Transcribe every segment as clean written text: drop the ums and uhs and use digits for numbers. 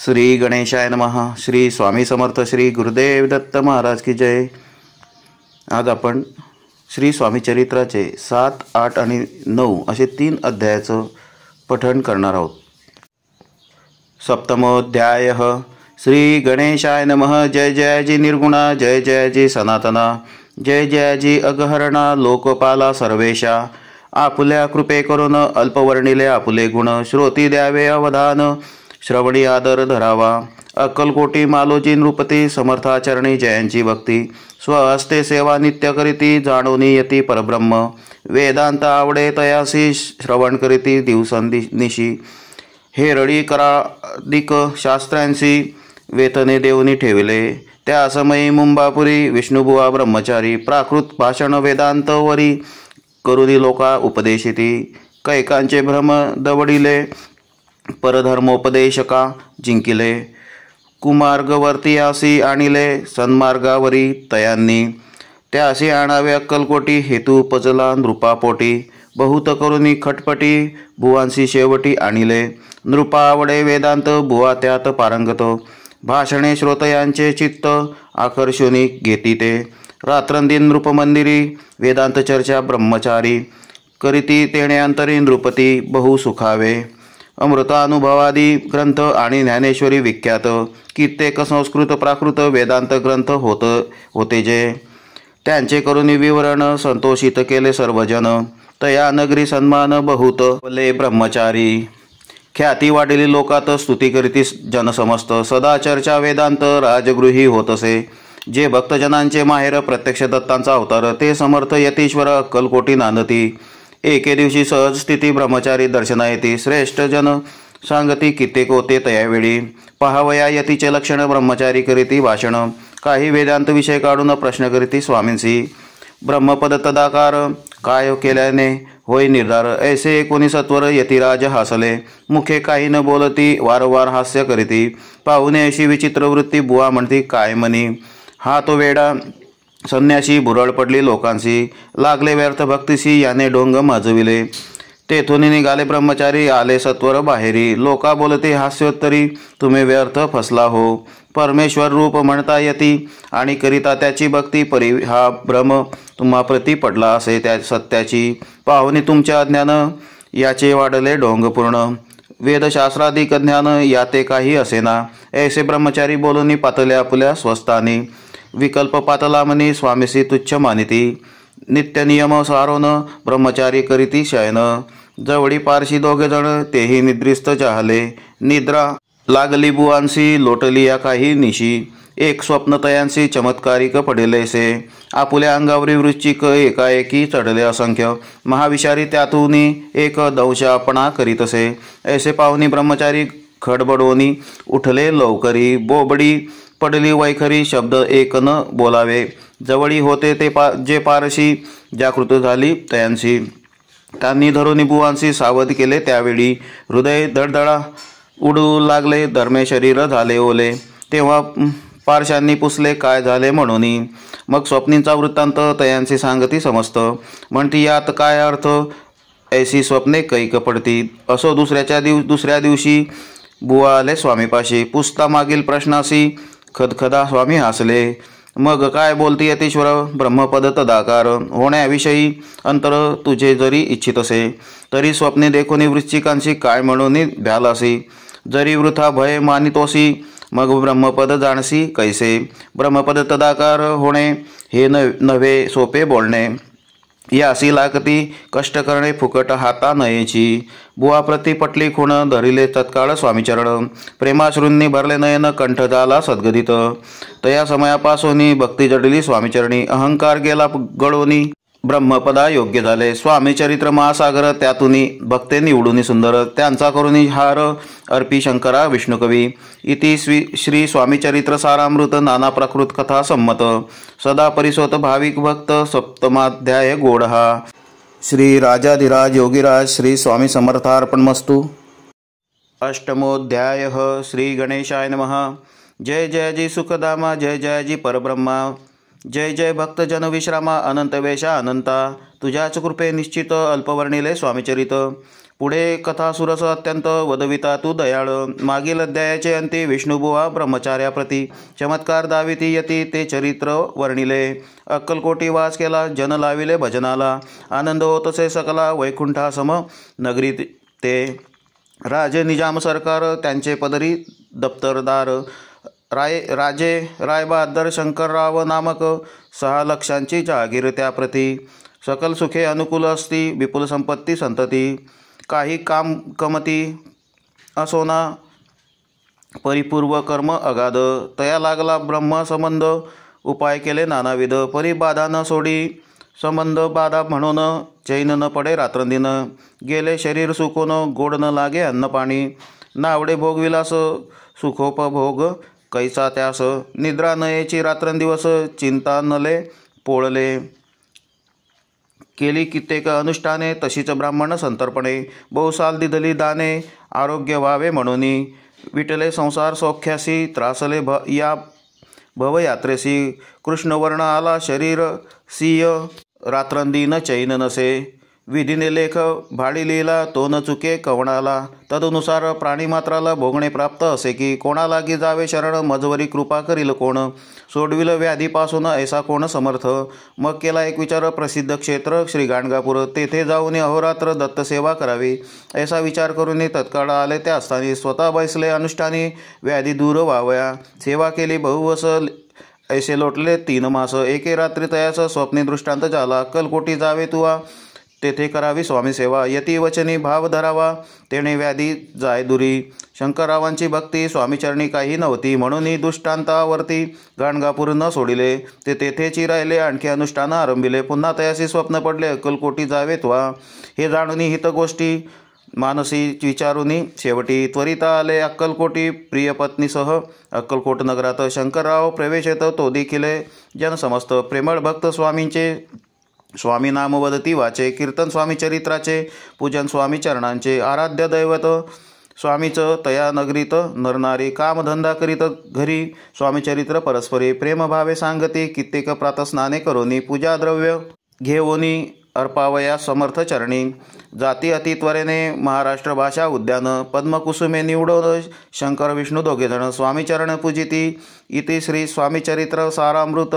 श्री गणेशाय नमः. श्री स्वामी समर्थ. श्री गुरुदेव दत्त महाराज की जय. आज आपण श्री स्वामी चरित्राचे 7, 8 आणि 9 असे 3 अध्यायाचं पठण करणार आहोत. सप्तमोध्याय. श्री गणेशाय नमः. जय जयाजी निर्गुणा, जय जयाजी सनातना, जय जयाजी अगहरणा, लोकपाला सर्वेशा. आपुल्या कृपे करून अल्पवर्णिले आपुले गुण, श्रोती द्यावे अवधान, श्रवणी आदर धरावा. अक्कलकोटी मालोजी नृपती, समर्थाचरणी जयांची भक्ती. स्वहस्ते सेवा नित्य करीती, जाणोनी यती परब्रह्म. वेदांत आवडे तयासी, श्रवण करीती दिवसनिशी. हेरळी कराधिक शास्त्रांशी, वेतने देऊनी ठेविले. त्या समयी मुंबापुरी विष्णुबुवा ब्रह्मचारी, प्राकृत भाषण वेदांत वरी, करुणी लोका उपदेशिती. कैकांचे भ्रम दवडिले, परधर्मोपदेशका जिंकिले. कुमार्गवर्तीयासी आणिले, सन्मार्गावरी तयांनी. त्यासी आणावे अक्कलकोटी, हेतू पजला नृपापोटी. बहुत करुणी खटपटी, भुवांसी शेवटी आणिले. नृपा आवडे वेदांत, बुवा त्यात पारंगत. भाषणे श्रोतयांचे चित्त, आकर्षुनी घेती ते. रात्रंदिन नृपमंदिरी, वेदांत चर्चा ब्रह्मचारी. करीती तेणे अंतरी नृपती, बहु सुखावे. अमृतानुभवादी ग्रंथ आणि ज्ञानेश्वरी विख्यात. कित्येक संस्कृत प्राकृत वेदांत ग्रंथ होते जे. त्यांचे करुणी विवरण, संतोषित केले सर्वजन. तया नगरी सन्मान बहुत, बोले ब्रह्मचारी. ख्याती वाढली लोकात, स्तुती करीती जनसमस्त. सदा चर्चा वेदांत राजगृही होतसे. जे भक्तजनांचे माहेर, प्रत्यक्ष दत्तांचा अवतार, ते समर्थ यतीश्वर अक्कलकोटी नांदती. एके दिवशी सहज स्थिती ब्रह्मचारी दर्शना येती. श्रेष्ठ जन सांगती कित्येक होते तयावेळी. पहावया यतीचे लक्षण, ब्रह्मचारी करीती भाषण. काही वेदांत विषय काढून प्रश्न करीती स्वामींसी. ब्रह्मपद तदाकार, काय केल्याने होय निर्धार. ऐसे कोणी सत्वर यतिराज हासले. मुखे काही न बोलती, वारंवार हास्य करीती. पाहुणे अशी विचित्र वृत्ती, बुवा म्हणती काय म्हणी. हा तो वेडा संन्याशी, भुरळ पडली लोकांशी. लागले व्यर्थ भक्तीशी, याने ढोंग माजविले. तेथून निघाले ब्रह्मचारी, आले सत्वर बाहेरी. लोका बोलते हास्योत्तरी, तुम्ही व्यर्थ फसला हो. परमेश्वर रूप म्हणता यती, आणि करिता त्याची भक्ती. परी हा भ्रम तुम्हा प्रती पडला असे त्या सत्याची. पाहुणे तुमचे अज्ञान, याचे वाढले ढोंग पूर्ण. वेदशास्त्राधिक ज्ञान, याते काही असेना. ऐसे ब्रह्मचारी बोलूनी पातल्या आपुल्या स्वस्थानी. विकल्प पातला मनी, स्वामीसी तुच्छ मानिती. नित्य नियम सारोन, ब्रह्मचारी करीती शयन. जवळी पारशी दोघे जण, तेही निद्रिस्त चाहले. निद्रा लागली बुवांसी, लोटली या काही निशी. एक स्वप्न तयांसी, चमत्कारिक पडेलेसे. आपुल्या अंगावरी वृश्चिक, एकाएकी चढले असंख्य. महाविषारी त्यातूनी, एक दंशापणा करीतसे. ऐसे पाहुनी ब्रह्मचारी खडबडोनी उठले लवकरी. बोबडी पडली वैखरी, शब्द एक न बोलावे. जवळी होते ते जे पारशी, जागृत झाली तयांसी. त्यांनी धरुनी बुवांसी सावध केले त्यावेळी. हृदय धडधडा उडू लागले, धर्मे शरीर झाले ओले. तेव्हा पारशांनी पुसले काय झाले म्हणून. मग स्वप्नींचा वृत्तांत तयांसी सांगती समस्त. म्हणती यात काय अर्थ, ऐसी स्वप्ने कैक पडती. असो दुसऱ्या दिवशी बुवा आले स्वामीपाशी. पुसता मागील प्रश्नासी, खदखदा स्वामी हसले. मग काय बोलती यतीश्वर, ब्रह्मपद तदाकार. होण्याविषयी अंतर तुझे जरी इच्छित असे, तरी स्वप्ने देखोनी वृश्चिकांशी काय म्हणून भ्यालासी. जरी वृथा भय मानितोसी, मग ब्रह्मपद जाणसी कैसे. ब्रह्मपद तदाकार होणे, हे नव्हे सोपे बोलणे. यासी लागती कष्ट करणे, फुकट हाता नयेची. बुवा प्रति पटली खूण, धरिले तत्काळ स्वामीचरण. प्रेमाश्रूंनी भरले नयन, कंठ झाला सद्गदित. तया समयापासून भक्ती जडली स्वामीचरणी. अहंकार गेला गळोनी, ब्रह्मपदा योग्य झाले. स्वामी चरित्र महासागर, त्यातूनी भक्ते निवडून सुंदर. त्यांचा करुणी हार अर्पी शंकरा विष्णुकवी. इति श्री स्वामी चरित्र सारामृत, नाना प्राकृत कथा संमत. सदा परिसोत भाविक भक्त, सप्तमाध्याय गोडहा. श्री राजाधिराज योगीराज श्री स्वामी समर्थार्पणमस्तु. अष्टमोध्याय. श्री गणेशाय नमः. जय जयाजी सुखधामा, जय जयाजी परब्रह्मा. जय जय भक्तजन विश्रामा, अनंत वेशा अनंता. तुझ्याच कृपे निश्चित, अल्पवर्णिले स्वामीचरित. पुढे कथा सुरस अत्यंत वदविता तू दयाळ. मागील अध्यायाचे अंती विष्णुबुवा ब्रह्मचार्याप्रती चमत्कार दाविती यती ते चरित्र वर्णिले. अक्कलकोटी वास केला जन लाविले भजनाला. आनंद होतसे सकला वैकुंठासम नगरी ते. राजे निजाम सरकार त्यांचे पदरी दप्तरदार. राजे रायबहादर शंकरराव नामक 6 लक्षांची जहागीर त्याप्रती. सकल सुखे अनुकूल असती विपुल संपत्ती संतती. काही काम कमती असोना परिपूर्व कर्म अगाध. तया लागला ब्रह्म संबंध उपाय केले नानाविध. परी बाधा न सोडी संबंध बाधा म्हणून चैन न पडे रात्रंदिन. गेले शरीर सुकून गोड न लागे अन्न पाणी. नावडे भोगविलास सुखोपभोग कैसा त्यास. निद्रा नयेची रात्रंदिवस चिंता नले पोळले. केली कित्येक अनुष्ठाने तशीच ब्राह्मण संतर्पणे. बहुसाल दिधली दाने आरोग्य व्हावे म्हणून. विटले संसार सौख्यासी त्रासले या भवयात्रेसी. कृष्णवर्ण आला शरीर सिंह रात्रंदिन चैन नसे. विधीने लेख भाडी लिहिला तो न चुके कवणाला. तदनुसार प्राणीमात्राला भोगणे प्राप्त असे की. कोणा लागी जावे शरण मजवरी कृपा करील कोण. सोडविल व्याधीपासून ऐसा कोण समर्थ. मग केला एक विचार प्रसिद्ध क्षेत्र श्री गाणगापूर. तेथे जाऊन अहोरात्र दत्तसेवा करावी ऐसा विचार करून तत्काळ आले त्या स्थानी. स्वतः बैसले अनुष्ठानी व्याधी दूर व्हावया. सेवा केली बहुवस ऐसे लोटले 3 मास. एके रात्री तयास स्वप्ने दृष्टांत झाला. अक्कलकोटी जावे तुवा तेथे करावी स्वामी सेवा. यती वचनी भाव धरावा तेणे व्याधी जाय दुरी. शंकररावांची भक्ती स्वामीचरणी काही नव्हती म्हणून दृष्टांतावरती गाणगापूर न सोडिले. ते तेथेची राहिले आणखी अनुष्ठान आरंभिले. पुन्हा तयासी स्वप्न पडले अक्कलकोटी जावे त्वा. हे जाणून हित गोष्टी मानसी विचारुनी शेवटी त्वरित आले अक्कलकोटी प्रियपत्नीसह. अक्कलकोट नगरात शंकरराव प्रवेश येतो तो देखील जन समस्त. प्रेमळ भक्त स्वामींचे स्वामी नाम वदती वाचे. कीर्तन स्वामी चरित्राचे पूजन स्वामी चरणांचे. आराध्य दैवत स्वामीच तया नगरीत. नरनारी कामधंदा करीत घरी. स्वामीचरित्र परस्परी प्रेमभावे सांगती. कित्येक प्रातस्नाने करोनी पूजा द्रव्य घेऊनी अर्पावया समर्थ चरणी. जाती अतित्वरेने महाराष्ट्र भाषा उद्यान. पद्मकुसुमे निवडोन शंकर विष्णू दोघेजण. स्वामीचरण पूजिती इति श्री स्वामीचरित्र सारामृत.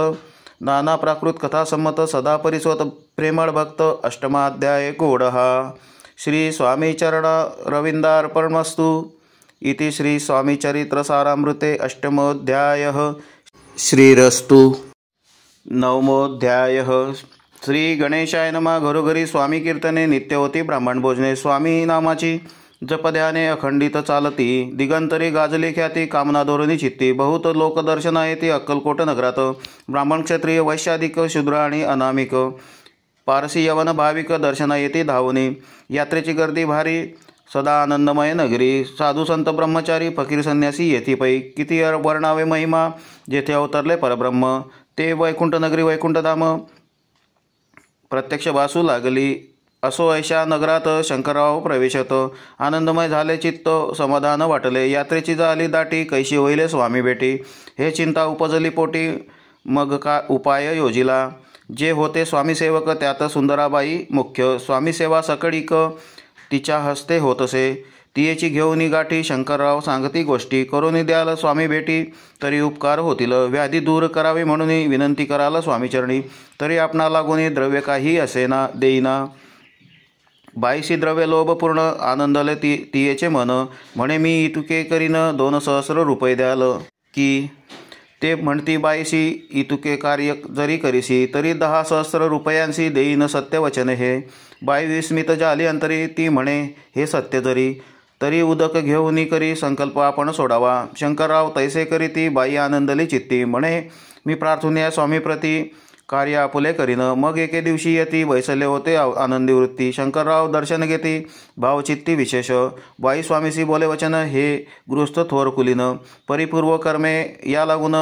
नाना प्राकृत कथासम्मत सदा परिस्वत प्रेमळ भक्त. अष्टमाध्याय गोडहा. श्री स्वामीचरण रविंदार्पणमस्तु इति श्री स्वामीचरित्र सारामृते अष्टमोऽध्यायः. श्रीरस्तु. नवमोऽध्यायः. श्री गणेशाय नमः. घरोघरी स्वामी कीर्तने नित्य होती ब्राह्मण भोजने. स्वामी नामाची जपध्याने अखंडित चालती. दिगंतरी गाजली ख्याती कामना धोरणी चित्ती. बहुत लोकदर्शना येती अक्कलकोट नगरात. ब्राह्मण क्षत्रिय वैश्याधिक शूद्र आणि अनामिक पारसी यवन भाविक दर्शना येती धावनी. यात्रेची गर्दी भारी सदा आनंदमय नगरी. साधू संत ब्रह्मचारी फकीर संन्यासी येती पै. किती वर्णावे महिमा जेथे अवतरले परब्रह्म. ते वैकुंठ नगरी वैकुंठधाम प्रत्यक्ष वासू लागली. असो ऐशा नगरात शंकरराव प्रवेशत. आनंदमय झाले चित्त समाधान वाटले. यात्रेची झाली दाटी कैशी होईले स्वामी भेटी. हे चिंता उपजली पोटी मग का उपाय योजिला. जे होते स्वामीसेवक त्यात सुंदराबाई मुख्य. स्वामीसेवा सकळीक तिच्या हस्ते होतसे. तियेची घेऊनी गाठी शंकरराव सांगती गोष्टी. करून द्याल स्वामी भेटी तरी उपकार होतील. व्याधी दूर करावे म्हणून विनंती कराल स्वामीचरणी. तरी आपणा लागून द्रव्य काही असेना देईना. बाईशी द्रव्य लोभपूर्ण आनंदले तियेचे मन. म्हणे मी इतुके करीन 2 सहस्र रुपये द्याल की. ते म्हणती बाईशी इतुके कार्य जरी करीसी तरी 10 सहस्र रुपयांशी देईन सत्यवचन हे. बाई विस्मित झाली अंतरी. ती म्हणे हे सत्य जरी तरी उदक घेऊन करी संकल्प आपण सोडावा. शंकरराव तैसे करी ती बाई आनंदली चित्ती. म्हणे मी प्रार्थुन्या स्वामीप्रती कार्य आपुले करीन. मग एके दिवशी येती वैसल्य होते आनंदी वृत्ती. शंकरराव दर्शन घेती भावचित्ती विशेष. बाई स्वामीसी बोले वचन हे गृहस्थ थोर कुलीन. परिपूर्व कर्मे या लागून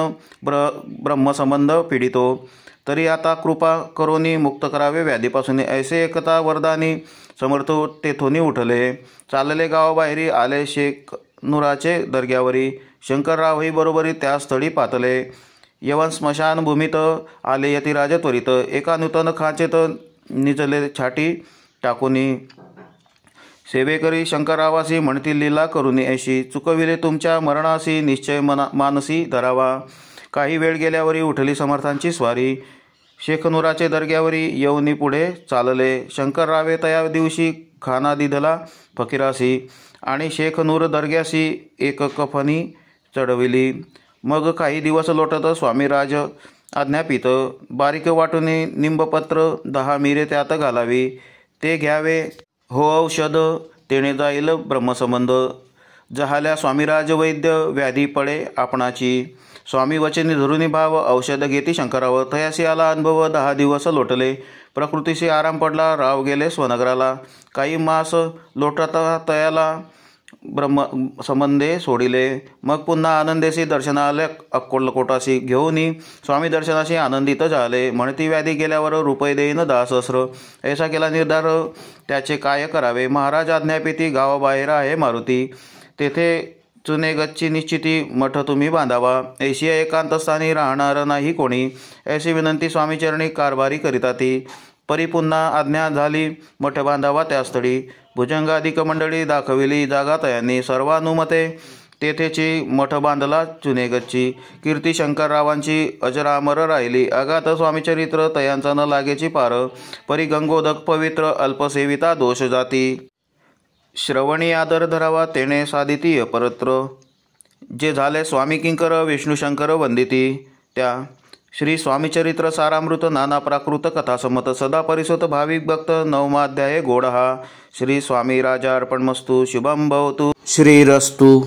ब्रह्मसंबंध पीडितो. तरी आता कृपा करोनी मुक्त करावे व्याधीपासून. ऐसे एकता वरदानी समर्थ तेथोनी उठले. चालले गावाबाहेरी आले शेख नुराचे दर्ग्यावरी. शंकररावही बरोबरी त्या स्थळी पातले. यवन स्मशान भूमीत आले यतिराज त्वरित. एका नूतन खाचेत निजले छाटी टाकुनी. सेवेकरी शंकरावासी म्हणतील लीला करुणी ऐशी, चुकविले तुमच्या मरणासी निश्चय मानसी धरावा. काही वेळ गेल्यावरी उठली समर्थांची स्वारी, शेखनुराचे दर्ग्यावरी येऊनी पुढे चालले. शंकररावे तया दिवशी खाना दिधला फकीरासी, आणि शेखनूर दर्ग्यासी एक कफनी चढविली. मग काही दिवस लोटत स्वामीराज आज्ञापित, बारीक वाटून निंबपत्र 10 मिरे त्यात घालावी. ते घ्यावे हो औषध, तेणे जाईल ब्रह्मसंबंध. जहाल्या स्वामीराज वैद्य व्याधी पडे आपणाची, स्वामी वचनी धरुनी भाव औषध घेती शंकराव. तयासी आला अनुभव 10 दिवस लोटले, प्रकृतीशी आराम पडला राव गेले स्वनगराला. काही मास लोटता तयाला ब्रह्म संबंधे सोडिले. मग पुन्हा आनंदेशी दर्शनाला अक्कोलकोटाशी घेऊनी स्वामी दर्शनाशी आनंदित झाले. म्हणती व्याधी गेल्यावर रुपये देईन 10 सहस्र. ऐसा केला निर्धार त्याचे काय करावे. महाराज आज्ञापिती गावाबाहेर आहे मारुती, तेथे चुनेगच्ची निश्चिती मठ तुम्ही बांधावा. ऐशी एकांतस्थानी राहणार नाही कोणी, ऐशी विनंती स्वामीचरणी कारभारी करिता ती. परी पुन्हा आज्ञा झाली मठ बांधावा त्या स्थळी. भुजंगाधिक मंडळी दाखविली जागा तयांनी, सर्वानुमते तेथेची मठ बांधला चुनेगच्ची. कीर्ती शंकररावांची अजरामर राहिली, अगाध स्वामीचरित्र तयांचा न लागेची पार. परी गंगोदक पवित्र अल्पसेविता दोष जाती, श्रवणी आदर धरावा तेणे साधिती अपरत्र. जे झाले स्वामी किंकर विष्णुशंकर वंदिती, त्या श्री स्वामीचरित्र सारामृत नाना प्राकृत कथासमत सदा परिसुत भाविक भक्त. 9वा अध्याय गोड हा. श्री स्वामी राजा अर्पणमस्तु. शुभम भवतु. श्रीरस्तु.